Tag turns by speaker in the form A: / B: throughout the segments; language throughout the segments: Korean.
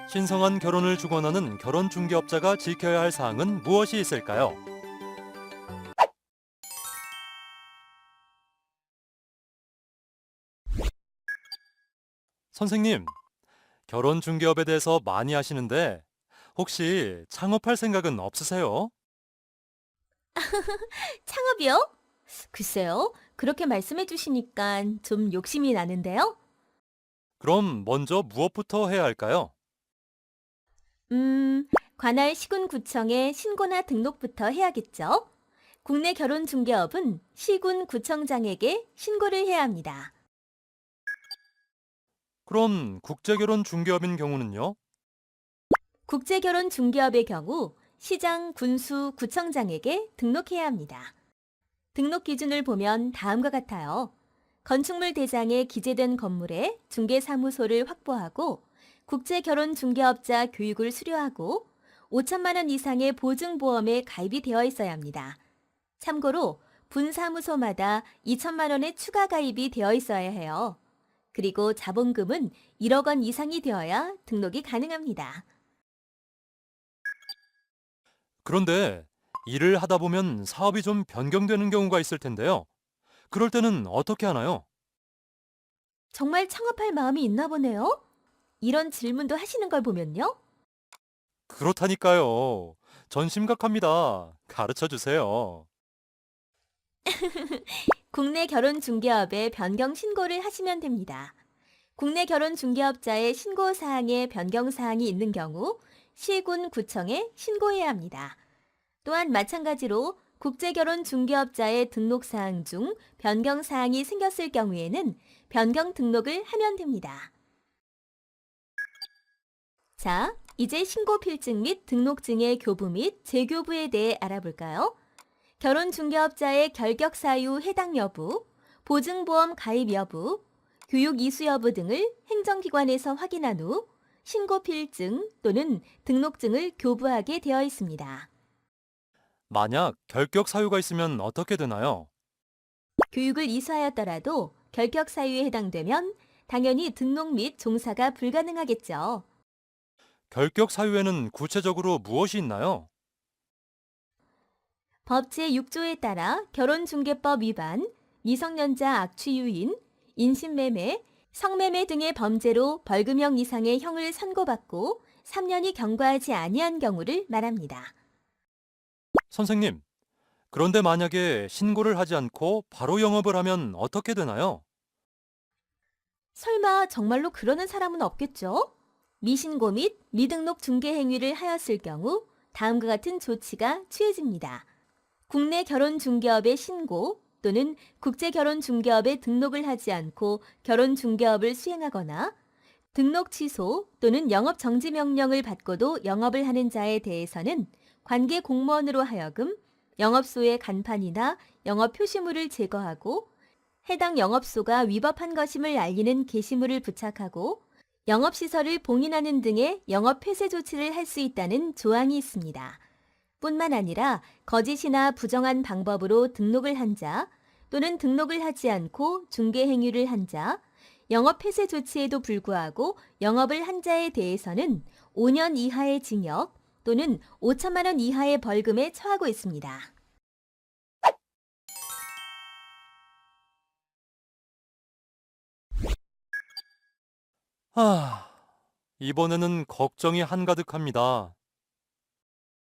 A: 신성한 결혼을 주관하는 결혼 중개업자가 지켜야 할 사항은 무엇이 있을까요? 선생님, 결혼 중개업에 대해서 많이 아시는데 혹시 창업할 생각은 없으세요?
B: 창업이요? 글쎄요. 그렇게 말씀해 주시니까 좀 욕심이 나는데요.
A: 그럼 먼저 무엇부터 해야 할까요?
B: 음, 관할 시군구청에 신고나 등록부터 해야겠죠. 국내 결혼 중개업은 시군 구청장에게 신고를 해야 합니다.
A: 그럼 국제결혼 중개업인 경우는요?
B: 국제결혼 중개업의 경우 시장, 군수, 구청장에게 등록해야 합니다. 등록 기준을 보면 다음과 같아요. 건축물 대장에 기재된 건물에 중개사무소를 확보하고 국제결혼 중개업자 교육을 수료하고 5천만 원 이상의 보증보험에 가입이 되어 있어야 합니다. 참고로 분사무소마다 2천만 원의 추가 가입이 되어 있어야 해요. 그리고 자본금은 1억 원 이상이 되어야 등록이 가능합니다.
A: 그런데 일을 하다 보면 사업이 좀 변경되는 경우가 있을 텐데요. 그럴 때는 어떻게 하나요?
B: 정말 창업할 마음이 있나 보네요? 이런 질문도 하시는 걸 보면요.
A: 그렇다니까요. 전 심각합니다. 가르쳐 주세요.
B: 국내 결혼 중개업에 변경 신고를 하시면 됩니다. 국내 결혼 중개업자의 신고 사항에 변경 사항이 있는 경우 시군 구청에 신고해야 합니다. 또한 마찬가지로 국제 결혼 중개업자의 등록 사항 중 변경 사항이 생겼을 경우에는 변경 등록을 하면 됩니다. 자, 이제 신고 필증 및 등록증의 교부 및 재교부에 대해 알아볼까요? 결혼 중개업자의 결격 사유 해당 여부, 보증보험 가입 여부, 교육 이수 여부 등을 행정기관에서 확인한 후 신고 필증 또는 등록증을 교부하게 되어 있습니다.
A: 만약 결격 사유가 있으면 어떻게 되나요?
B: 교육을 이수하였더라도 결격 사유에 해당되면 당연히 등록 및 종사가 불가능하겠죠.
A: 결격 사유에는 구체적으로 무엇이 있나요?
B: 법 제6조에 따라 결혼중개법 위반, 미성년자 악취 유인, 인신매매, 성매매 등의 범죄로 벌금형 이상의 형을 선고받고 3년이 경과하지 아니한 경우를 말합니다.
A: 선생님, 그런데 만약에 신고를 하지 않고 바로 영업을 하면 어떻게 되나요?
B: 설마 정말로 그러는 사람은 없겠죠? 미신고 및 미등록 중개 행위를 하였을 경우 다음과 같은 조치가 취해집니다. 국내 결혼 중개업의 신고 또는 국제 결혼 중개업에 등록을 하지 않고 결혼 중개업을 수행하거나 등록 취소 또는 영업 정지 명령을 받고도 영업을 하는 자에 대해서는 관계 공무원으로 하여금 영업소의 간판이나 영업 표시물을 제거하고 해당 영업소가 위법한 것임을 알리는 게시물을 부착하고 영업시설을 봉인하는 등의 영업 폐쇄 조치를 할 수 있다는 조항이 있습니다. 뿐만 아니라 거짓이나 부정한 방법으로 등록을 한 자 또는 등록을 하지 않고 중개 행위를 한 자, 영업 폐쇄 조치에도 불구하고 영업을 한 자에 대해서는 5년 이하의 징역 또는 5천만 원 이하의 벌금에 처하고 있습니다.
A: 아, 이번에는 걱정이 한가득합니다.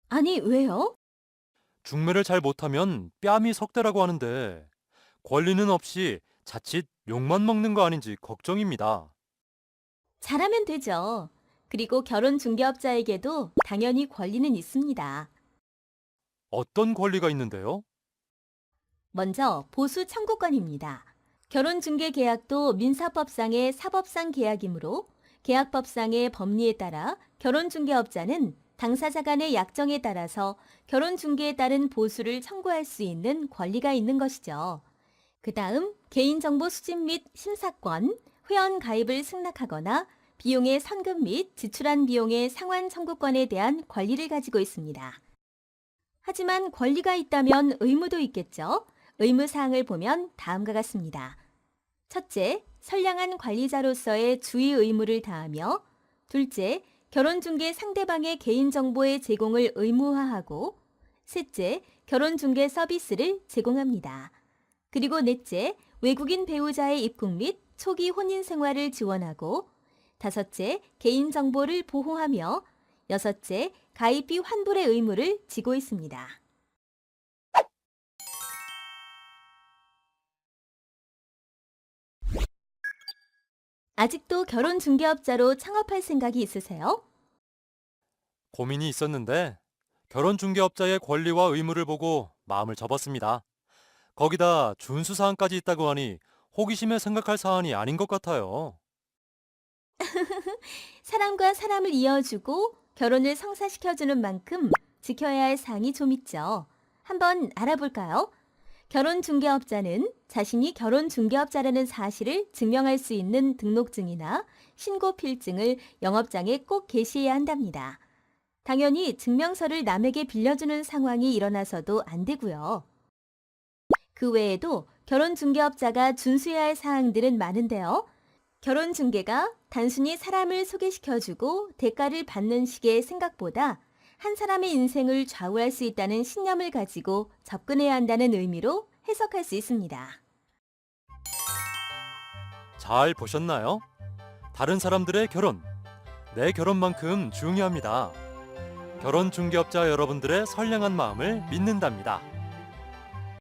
B: 아니, 왜요?
A: 중매를 잘 못하면 뺨이 석대라고 하는데 권리는 없이 자칫 욕만 먹는 거 아닌지 걱정입니다.
B: 잘하면 되죠. 그리고 결혼 중개업자에게도 당연히 권리는 있습니다.
A: 어떤 권리가 있는데요?
B: 먼저 보수 청구권입니다. 결혼 중개 계약도 민사법상의 사법상 계약이므로 계약법상의 법리에 따라 결혼 중개업자는 당사자 간의 약정에 따라서 결혼 중개에 따른 보수를 청구할 수 있는 권리가 있는 것이죠. 그다음 개인정보 수집 및 심사권, 회원 가입을 승낙하거나 비용의 선금 및 지출한 비용의 상환 청구권에 대한 권리를 가지고 있습니다. 하지만 권리가 있다면 의무도 있겠죠. 의무 사항을 보면 다음과 같습니다. 첫째, 선량한 관리자로서의 주의 의무를 다하며 둘째, 결혼중개 상대방의 개인정보의 제공을 의무화하고, 셋째, 결혼중개 서비스를 제공합니다. 그리고 넷째, 외국인 배우자의 입국 및 초기 혼인 생활을 지원하고, 다섯째, 개인정보를 보호하며, 여섯째, 가입비 환불의 의무를 지고 있습니다. 아직도 결혼중개업자로 창업할 생각이 있으세요?
A: 고민이 있었는데 결혼중개업자의 권리와 의무를 보고 마음을 접었습니다. 거기다 준수 사항까지 있다고 하니 호기심에 생각할 사안이 아닌 것 같아요.
B: 사람과 사람을 이어주고 결혼을 성사시켜주는 만큼 지켜야 할 사항이 좀 있죠. 한번 알아볼까요? 결혼중개업자는 자신이 결혼중개업자라는 사실을 증명할 수 있는 등록증이나 신고필증을 영업장에 꼭 게시해야 한답니다. 당연히 증명서를 남에게 빌려주는 상황이 일어나서도 안 되고요. 그 외에도 결혼중개업자가 준수해야 할 사항들은 많은데요. 결혼중개가 단순히 사람을 소개시켜주고 대가를 받는 식의 생각보다 한 사람의 인생을 좌우할 수 있다는 신념을 가지고 접근해야 한다는 의미로 해석할 수 있습니다.
A: 잘 보셨나요? 다른 사람들의 결혼, 내 결혼만큼 중요합니다. 결혼중개업자 여러분들의 선량한 마음을 믿는답니다.